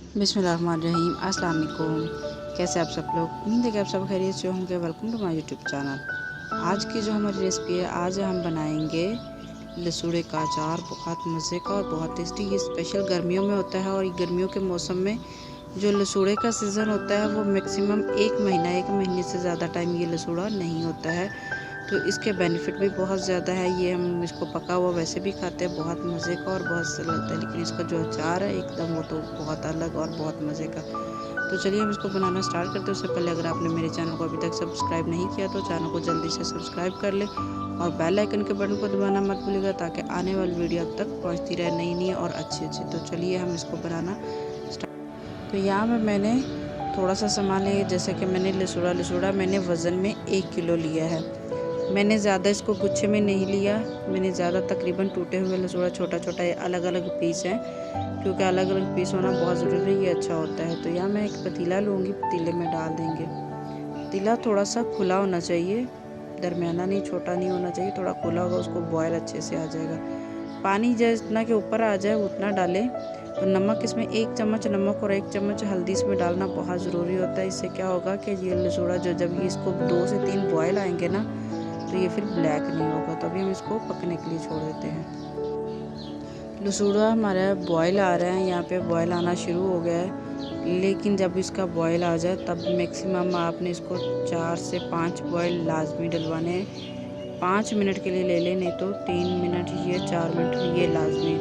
बिस्मिल्लाहिर्रहमानिर्रहीम। अस्सलाम वालेकुम। कैसे आप सब लोग? उम्मीद है कि आप सब खैरियत से होंगे। Welcome to my YouTube channel. आज की जो हमारी रेसिपी है, आज हम बनाएंगे लसूड़े का अचार। बहुत मज़े का और बहुत टेस्टी। ये स्पेशल गर्मियों में होता है और गर्मियों के मौसम में जो लसूड़े का सीज़न होता है वो मैक्सिमम एक महीने से ज़्यादा टाइम ये लसूड़ा नहीं होता है। तो इसके बेनिफिट भी बहुत ज़्यादा है। ये हम इसको पका हुआ वैसे भी खाते हैं, बहुत मज़े का और बहुत अच्छा लगता है। लेकिन इसका जो अचार है एकदम वो तो बहुत अलग और बहुत मज़े का। तो चलिए हम इसको बनाना स्टार्ट करते हैं। उससे पहले अगर आपने मेरे चैनल को अभी तक सब्सक्राइब नहीं किया तो चैनल को जल्दी से सब्सक्राइब कर ले और बेल आइकन के बटन को दबाना मत भूलिएगा, ताकि आने वाली वीडियो अब तक पहुँचती रहे नई और अच्छी। तो चलिए हम इसको बनाना स्टार्ट। तो यहाँ पर मैंने थोड़ा सा सामान लिया, जैसे कि मैंने लसूड़ा मैंने वज़न में 1 किलो लिया है। मैंने ज़्यादा इसको गुच्छे में नहीं लिया, मैंने ज़्यादा तकरीबन टूटे हुए लसूड़ा छोटा छोटा अलग अलग पीस हैं, क्योंकि अलग अलग पीस होना बहुत ज़रूरी है, ये अच्छा होता है। तो यहाँ मैं एक पतीला लूँगी, पतीले में डाल देंगे। पतीला थोड़ा सा खुला होना चाहिए, दरमियाना नहीं, छोटा नहीं होना चाहिए, थोड़ा खुला होगा, उसको बॉयल अच्छे से आ जाएगा। पानी जितना के ऊपर आ जाए उतना डालें। तो नमक इसमें 1 चम्मच नमक और 1 चम्मच हल्दी इसमें डालना बहुत ज़रूरी होता है। इससे क्या होगा कि ये लसूड़ा जब ये इसको 2 से 3 बॉयल आएंगे ना, तो ये फिर ब्लैक नहीं होगा। तो अभी हम इसको पकने के लिए छोड़ देते हैं। लसूड़ा हमारा बॉयल आ रहा है, यहाँ पे बॉयल आना शुरू हो गया है। लेकिन जब इसका बॉयल आ जाए तब मैक्सिमम आपने इसको 4 से 5 बॉयल लाजमी डलवाने हैं। 5 मिनट के लिए ले लें, नहीं तो 3 मिनट ये 4 मिनट ये लाजमी।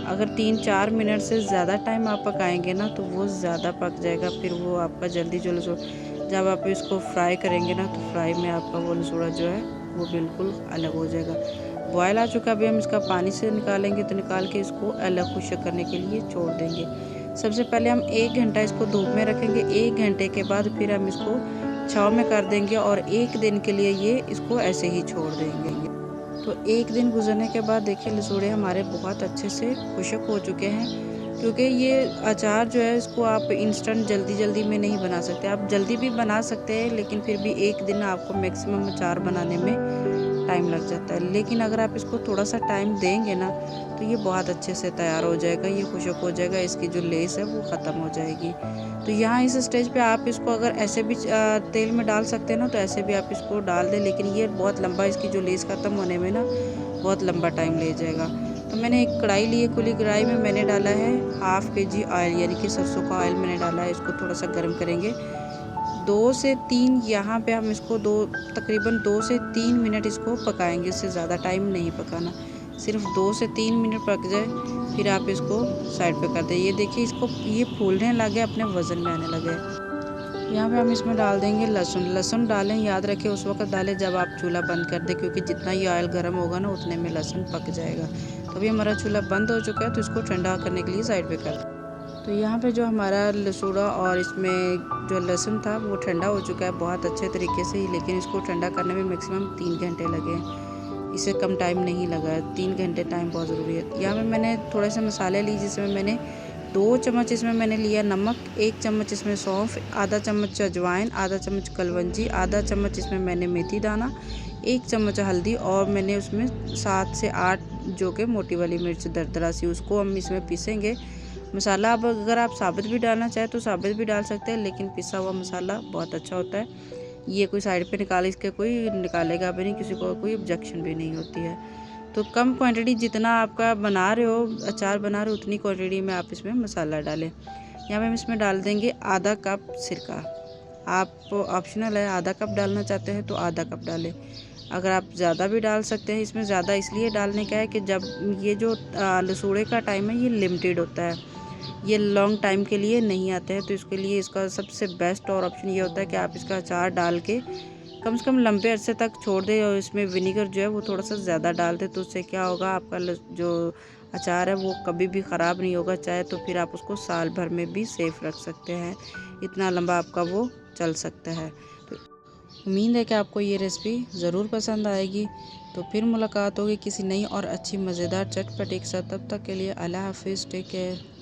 अगर 3-4 मिनट से ज़्यादा टाइम आप पकाएंगे ना तो वो ज़्यादा पक जाएगा, फिर वो आपका जल्दी जो लसूड़ा, जब आप इसको फ्राई करेंगे ना तो फ्राई में आपका वो लसूड़ा जो है वो बिल्कुल अलग हो जाएगा। बॉयल आ चुका, अभी हम इसका पानी से निकालेंगे। तो निकाल के इसको अलग खुश्क करने के लिए छोड़ देंगे। सबसे पहले हम 1 घंटा इसको धूप में रखेंगे। 1 घंटे के बाद फिर हम इसको छाँव में कर देंगे और 1 दिन के लिए ये इसको ऐसे ही छोड़ देंगे। तो 1 दिन गुजरने के बाद देखिए लसूड़े हमारे बहुत अच्छे से खुश्क हो चुके हैं। क्योंकि ये अचार जो है इसको आप इंस्टेंट जल्दी में नहीं बना सकते। आप जल्दी भी बना सकते हैं, लेकिन फिर भी 1 दिन आपको मैक्सिमम अचार बनाने में टाइम लग जाता है। लेकिन अगर आप इसको थोड़ा सा टाइम देंगे ना तो ये बहुत अच्छे से तैयार हो जाएगा, ये खुश्क हो जाएगा, इसकी जो लेस है वो ख़त्म हो जाएगी। तो यहाँ इस स्टेज पे आप इसको अगर ऐसे भी तेल में डाल सकते हैं ना, तो ऐसे भी आप इसको डाल दें। लेकिन ये बहुत लंबा, इसकी जो लेस ख़त्म होने में ना बहुत लंबा टाइम ले जाएगा। तो मैंने एक कढ़ाई ली है, खुली कढ़ाई में मैंने डाला है 1/2 kg ऑयल, यानी कि सरसों का ऑयल मैंने डाला है। इसको थोड़ा सा गर्म करेंगे। 2 से 3 यहाँ पे हम इसको तकरीबन 2 से 3 मिनट इसको पकाएंगे। इससे ज़्यादा टाइम नहीं पकाना, सिर्फ 2 से 3 मिनट पक जाए फिर आप इसको साइड पे कर दें। ये देखिए इसको ये फूलने लगे, अपने वज़न में आने लगे। यहाँ पे हम इसमें डाल देंगे लहसुन डालें, याद रखें उस वक्त डालें जब आप चूल्हा बंद कर दें, क्योंकि जितना ये ऑयल गर्म होगा ना उतने में लहसुन पक जाएगा। तो अभी हमारा चूल्हा बंद हो चुका है, तो इसको ठंडा करने के लिए साइड पे कर दें। तो यहाँ पे जो हमारा लसूड़ा और इसमें जो लहसुन था वो ठंडा हो चुका है बहुत अच्छे तरीके से ही। लेकिन इसको ठंडा करने में मैक्सिमम 3 घंटे लगे हैं, इससे कम टाइम नहीं लगा है। 3 घंटे टाइम बहुत ज़रूरी है। यहाँ पे मैंने थोड़े से मसाले लिए, जिसमें मैंने 2 चम्मच इसमें मैंने लिया नमक, 1 चम्मच इसमें सौंफ, आधा चम्मच अजवाइन, आधा चम्मच कलवंजी, आधा चम्मच इसमें मैंने मेथी दाना, 1 चम्मच हल्दी और मैंने उसमें 7 से 8 जो कि मोटी वाली मिर्च दरदरा सी, उसको हम इसमें पीसेंगे। मसाला अब अगर आप साबित भी डालना चाहें तो साबित भी डाल सकते हैं, लेकिन पिसा हुआ मसाला बहुत अच्छा होता है। ये कोई साइड पे निकाल इसके कोई निकालेगा भी नहीं, किसी को कोई ऑब्जेक्शन भी नहीं होती है। तो कम क्वांटिटी, जितना आपका बना रहे हो अचार बना रहे हो उतनी क्वांटिटी में आप इसमें मसाला डालें। यहाँ पे हम इसमें डाल देंगे आधा कप सिरका। आप ऑप्शनल है, आधा कप डालना चाहते हैं तो आधा कप डालें। अगर आप ज़्यादा भी डाल सकते हैं। इसमें ज़्यादा इसलिए डालने का है कि जब ये जो लसूड़े का टाइम है ये लिमिटेड होता है, ये लॉन्ग टाइम के लिए नहीं आते हैं। तो इसके लिए इसका सबसे बेस्ट और ऑप्शन ये होता है कि आप इसका अचार डाल के कम से कम लंबे अरसे तक छोड़ दें और इसमें विनीगर जो है वो थोड़ा सा ज़्यादा डाल दें। तो उससे क्या होगा, आपका जो अचार है वो कभी भी ख़राब नहीं होगा। चाहे तो फिर आप उसको साल भर में भी सेफ़ रख सकते हैं, इतना लंबा आपका वो चल सकता है। तो उम्मीद है कि आपको ये रेसिपी ज़रूर पसंद आएगी। तो फिर मुलाकात होगी किसी नई और अच्छी मज़ेदार चटपटी के साथ। तब तक के लिए अल्लाह हाफिज़, टेक केयर।